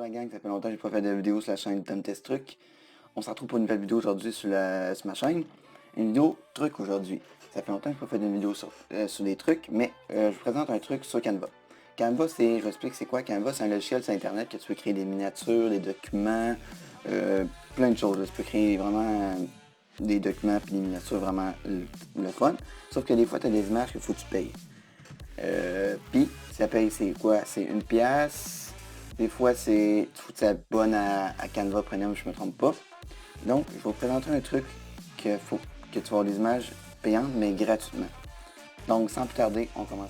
Bonjour la gang, ça fait longtemps que j'ai pas fait de vidéo sur la chaîne Tom Test Truc. On se retrouve pour une nouvelle vidéo aujourd'hui sur ma chaîne. Une vidéo truc aujourd'hui. Ça fait longtemps que j'ai pas fait de vidéo sur des trucs, mais je vous présente un truc sur Canva. Canva, je vous explique c'est quoi. Canva, c'est un logiciel sur internet que tu peux créer des miniatures, des documents, plein de choses. Là. Tu peux créer vraiment des documents et des miniatures vraiment le fun. Sauf que des fois, tu as des images qu'il faut que tu payes. Puis, ça paye, c'est quoi? C'est une pièce. Des fois, il faut que tu t'abonnes à Canva Premium, je me trompe pas. Donc, je vais vous présenter un truc que tu vas avoir des images payantes, mais gratuitement. Donc, sans plus tarder, on commence.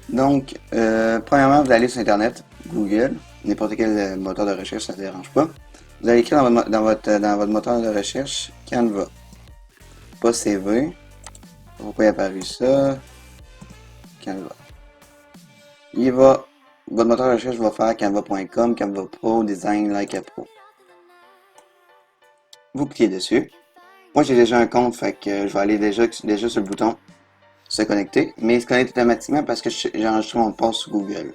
Donc, premièrement, vous allez sur Internet, Google, n'importe quel moteur de recherche, ça ne dérange pas. Vous allez écrire dans votre moteur de recherche Canva. Pas CV. Pourquoi il a apparu ça? Canva. Votre moteur de recherche va faire canva.com, Canva Pro, Design Like a Pro. Vous cliquez dessus. Moi, j'ai déjà un compte, fait que je vais aller déjà sur le bouton se connecter, mais il se connecte automatiquement parce que j'ai enregistré mon post sur Google.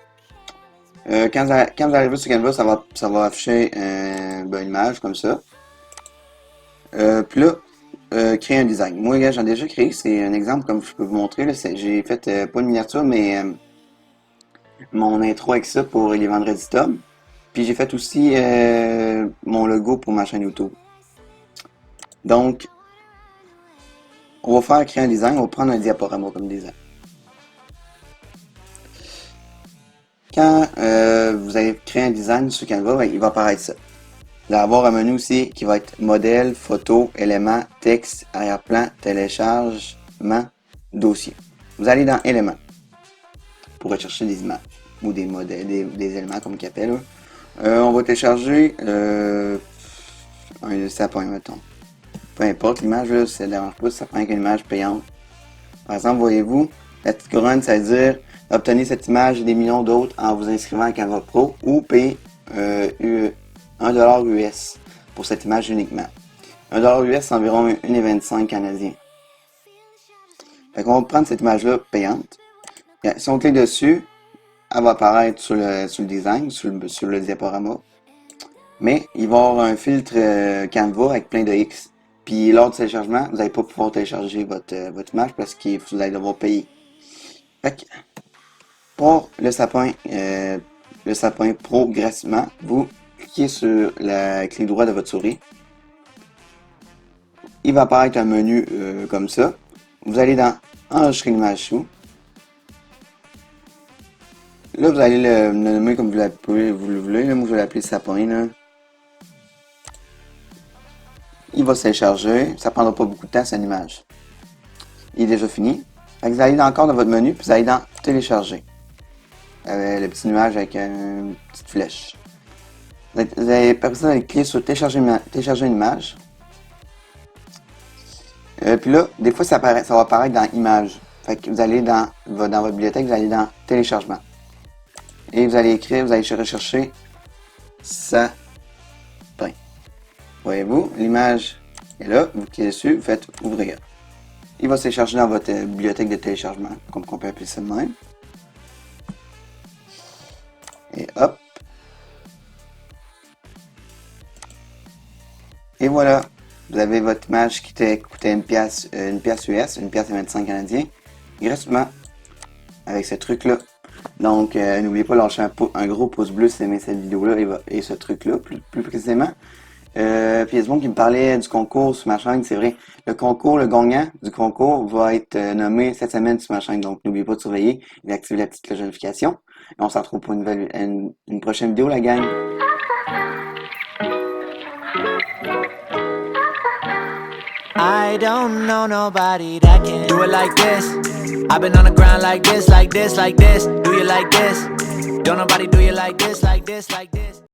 Quand vous arrivez sur Canva, ça va afficher une image comme ça. Puis là, créer un design. Moi, j'en ai déjà créé, c'est un exemple comme je peux vous montrer. J'ai fait pas une miniature, mais mon intro avec ça pour les vendredis Tom. Puis j'ai fait aussi mon logo pour ma chaîne YouTube. Donc, on va créer un design, on va prendre un diaporama comme design. Quand vous allez créer un design sur Canva, ben, il va apparaître ça. Vous allez avoir un menu aussi qui va être modèle, photo, éléments, texte, arrière-plan, téléchargement, dossier. Vous allez dans éléments pour rechercher des images ou des modèles, des éléments comme ils appellent. On va télécharger un sapin, mettons. Peu importe l'image, ça ne dérange pas, ça prend qu'une image payante. Par exemple, voyez-vous, la petite couronne, ça veut dire obtenir cette image et des millions d'autres en vous inscrivant à Canva Pro ou payer $1 US pour cette image uniquement. $1 US, c'est environ 1,25 canadiens. Fait qu'on va prendre cette image-là payante. Si on clique dessus, elle va apparaître sur le design, sur le diaporama. Mais il va y avoir un filtre Canva avec plein de X. Puis lors du téléchargement, vous n'allez pas pouvoir télécharger votre image parce que vous allez devoir payer. Fait que, pour le sapin Pro gratuitement, vous cliquez sur la clic droit de votre souris. Il va apparaître un menu comme ça. Vous allez dans enregistrer l'image sous. Là, vous allez le nommer comme vous le voulez. Là, moi, je vais l'appeler sapin. Là. Il va se télécharger. Ça ne prendra pas beaucoup de temps, c'est une image. Il est déjà fini. Vous allez encore dans votre menu, puis vous allez dans télécharger. Le petit nuage avec une petite flèche. Vous allez cliquer sur télécharger une image. Puis là, des fois, ça va apparaître dans Images. Fait que vous allez dans votre bibliothèque, vous allez dans Téléchargement. Et vous allez rechercher sapin. Voyez-vous, l'image est là, vous cliquez dessus, vous faites ouvrir. Il va se télécharger dans votre bibliothèque de téléchargement, comme on peut appeler ça de même. Et hop. Et voilà, vous avez votre image qui coûtait une pièce US, une pièce et 25 canadiens, gratuitement, avec ce truc-là. Donc, n'oubliez pas de lâcher un gros pouce bleu si vous aimez cette vidéo-là et ce truc-là, plus précisément. Puis il y a des gens qui me parlaient du concours sur ma chaîne, c'est vrai. Le gagnant du concours va être nommé cette semaine sur ma chaîne. Donc, n'oubliez pas de surveiller et d'activer la petite cloche de notification. Et on se retrouve pour une prochaine vidéo, la gang. I don't know nobody that can do it like this. I've been on the ground like this, like this, like this. Do you like this? Don't nobody do you like this, like this, like this.